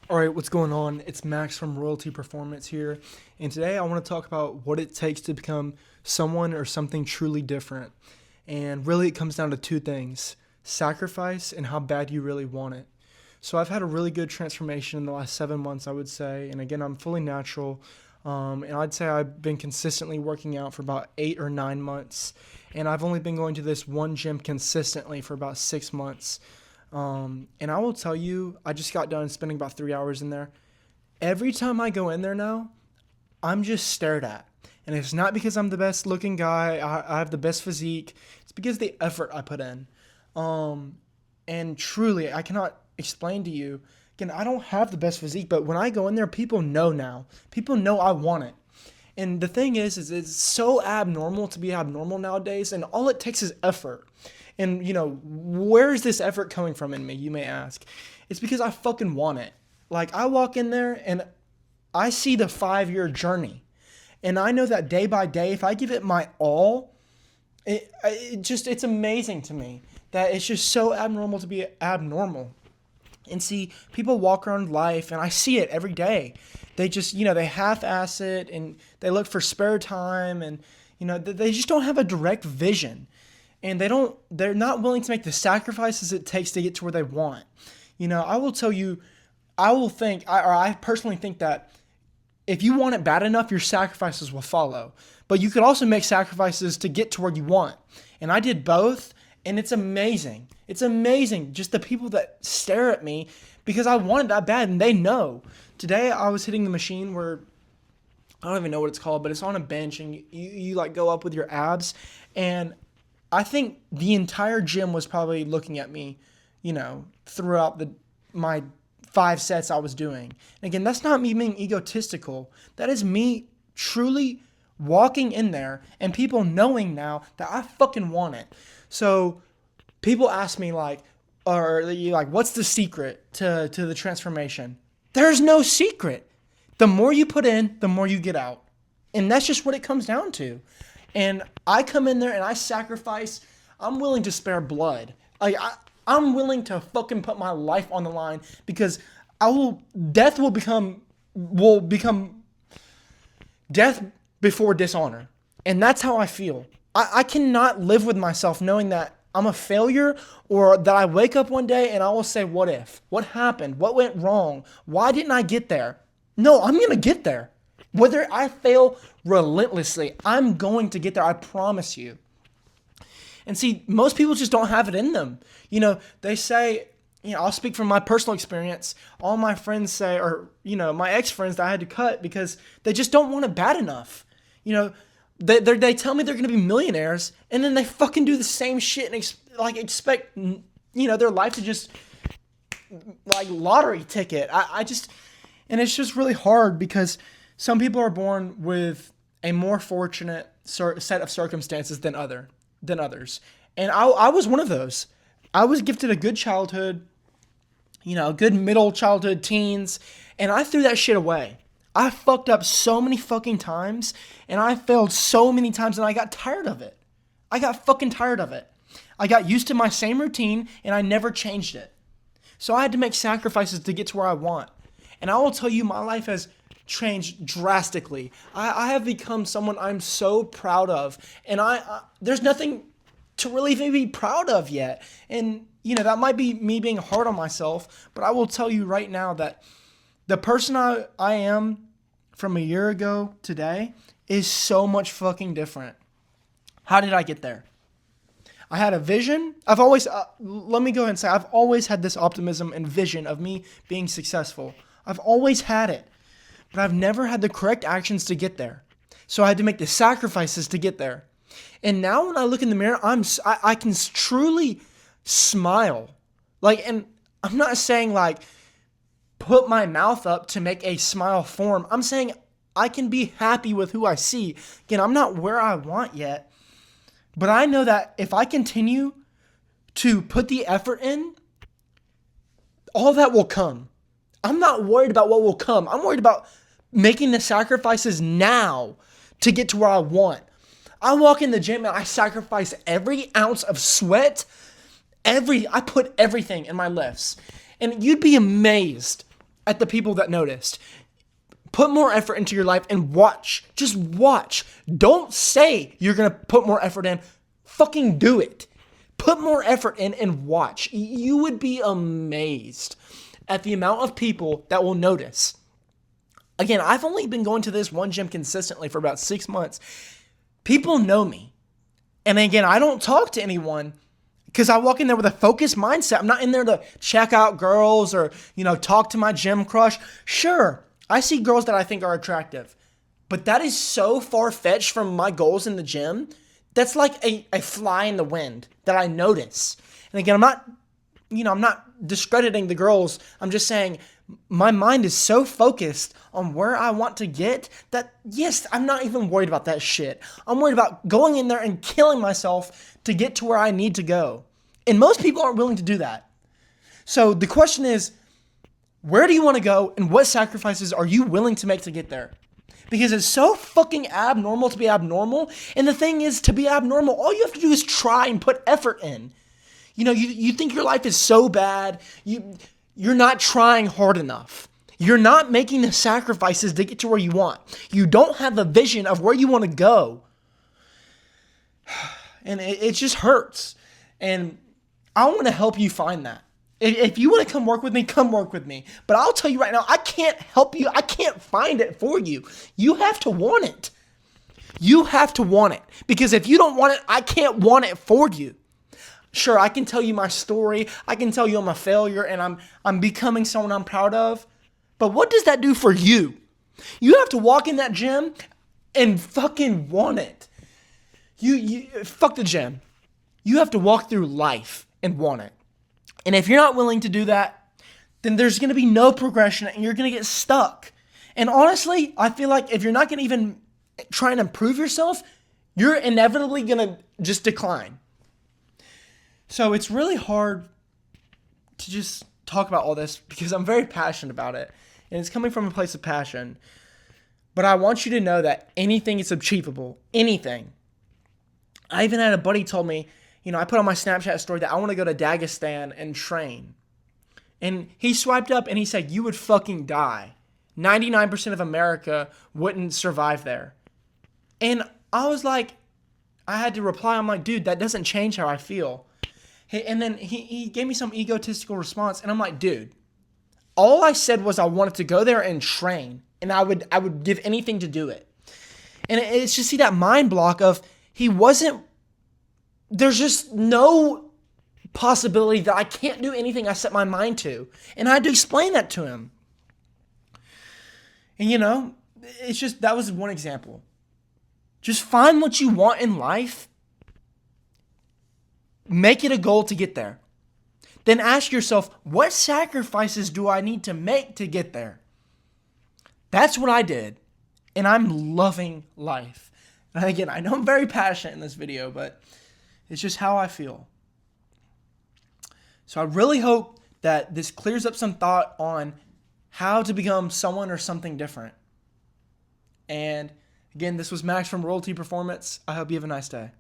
All right, what's going on? It's Max from Royalty Performance here, and today I want to talk about what it takes to become someone or something truly different. And really, it comes down to two things: sacrifice and how bad you really want it. So, I've had a really good transformation in the last 7 months, I would say. And again, I'm fully natural. And I'd say I've been consistently working out for about 8 or 9 months. And I've only been going to this one gym consistently for about 6 months. And I will tell you, I just got done spending about 3 hours in there. Every time I go in there now, I'm just stared at. And it's not because I'm the best looking guy, I have the best physique. It's because of the effort I put in. And truly, I cannot explain to you. Again, I don't have the best physique, but when I go in there, people know now. People know I want it. And the thing is it's so abnormal to be abnormal nowadays, and all it takes is effort. And, where is this effort coming from in me, you may ask? It's because I fucking want it. Like, I walk in there and I see the 5 year journey. And I know that day by day, if I give it my all, it's amazing to me that it's just so abnormal to be abnormal. And see, people walk around life, and I see it every day. They just, they half-ass it, and they look for spare time, and, they just don't have a direct vision. And they're not willing to make the sacrifices it takes to get to where they want. I will tell you, I personally think that if you want it bad enough, your sacrifices will follow. But you could also make sacrifices to get to where you want. And I did both, and it's amazing. It's amazing just the people that stare at me because I want it that bad, and they know. Today I was hitting the machine where I don't even know what it's called, but it's on a bench, and you like go up with your abs, and I think the entire gym was probably looking at me, throughout my 5 sets I was doing. And again, that's not me being egotistical. That is me truly walking in there and people knowing now that I fucking want it. So people ask me what's the secret to the transformation? There's no secret. The more you put in, the more you get out. And that's just what it comes down to. And I come in there and I sacrifice. I'm willing to spare blood. I'm willing to fucking put my life on the line because death will become death before dishonor. And that's how I feel. I cannot live with myself knowing that I'm a failure, or that I wake up one day and I will say, what if? What happened? What went wrong? Why didn't I get there? No, I'm going to get there. Whether I fail relentlessly, I'm going to get there. I promise you. And see, most people just don't have it in them. They say, I'll speak from my personal experience. All my friends say, or, my ex-friends that I had to cut because they just don't want it bad enough. They tell me they're going to be millionaires, and then they fucking do the same shit and expect, their life to just like lottery ticket. And it's just really hard because some people are born with a more fortunate set of circumstances than others. And I was one of those. I was gifted a good childhood, a good middle childhood, teens, and I threw that shit away. I fucked up so many fucking times, and I failed so many times, and I got tired of it. I got fucking tired of it. I got used to my same routine, and I never changed it. So I had to make sacrifices to get to where I want. And I will tell you, my life has changed drastically. I have become someone I'm so proud of, and there's nothing to really even be proud of yet. And that might be me being hard on myself, but I will tell you right now that the person I am from a year ago today is so much fucking different. How did I get there? I had a vision. Let me go ahead and say, I've always had this optimism and vision of me being successful. I've always had it, but I've never had the correct actions to get there. So I had to make the sacrifices to get there. And now when I look in the mirror, I can truly smile. And I'm not saying put my mouth up to make a smile form. I'm saying I can be happy with who I see. Again, I'm not where I want yet, but I know that if I continue to put the effort in, all that will come. I'm not worried about what will come. I'm worried about making the sacrifices now to get to where I want. I walk in the gym and I sacrifice every ounce of sweat. I put everything in my lifts. And you'd be amazed at the people that noticed. Put more effort into your life and watch. Just watch. Don't say you're going to put more effort in. Fucking do it. Put more effort in and watch. You would be amazed at the amount of people that will notice. Again, I've only been going to this one gym consistently for about 6 months. People know me. And again, I don't talk to anyone because I walk in there with a focused mindset. I'm not in there to check out girls or, talk to my gym crush. Sure, I see girls that I think are attractive, but that is so far-fetched from my goals in the gym. That's like a fly in the wind that I notice. And again, I'm not discrediting the girls. I'm just saying my mind is so focused on where I want to get that, yes, I'm not even worried about that shit. I'm worried about going in there and killing myself to get to where I need to go. And most people aren't willing to do that. So the question is, where do you want to go and what sacrifices are you willing to make to get there? Because it's so fucking abnormal to be abnormal. And the thing is, to be abnormal, all you have to do is try and put effort in. You think your life is so bad. You're not trying hard enough. You're not making the sacrifices to get to where you want. You don't have a vision of where you want to go. And it just hurts. And I want to help you find that. If you want to come work with me, come work with me. But I'll tell you right now, I can't help you. I can't find it for you. You have to want it. You have to want it. Because if you don't want it, I can't want it for you. Sure, I can tell you my story. I can tell you I'm a failure and I'm becoming someone I'm proud of. But what does that do for you? You have to walk in that gym and fucking want it. You fuck the gym. You have to walk through life and want it. And if you're not willing to do that, then there's going to be no progression and you're going to get stuck. And honestly, I feel like if you're not going to even try and improve yourself, you're inevitably going to just decline. So it's really hard to just talk about all this because I'm very passionate about it. And it's coming from a place of passion. But I want you to know that anything is achievable. Anything. I even had a buddy told me, I put on my Snapchat story that I want to go to Dagestan and train. And he swiped up and he said, you would fucking die. 99% of America wouldn't survive there. And I was like, I had to reply, I'm like, dude, that doesn't change how I feel. And then he gave me some egotistical response. And I'm like, dude, all I said was I wanted to go there and train. And I would give anything to do it. And it's just see that mind block of there's just no possibility that I can't do anything I set my mind to. And I had to explain that to him. And it's just, that was one example. Just find what you want in life. Make it a goal to get there. Then ask yourself, what sacrifices do I need to make to get there? That's what I did. And I'm loving life. And again, I know I'm very passionate in this video, but it's just how I feel. So I really hope that this clears up some thought on how to become someone or something different. And again, this was Max from Royalty Performance. I hope you have a nice day.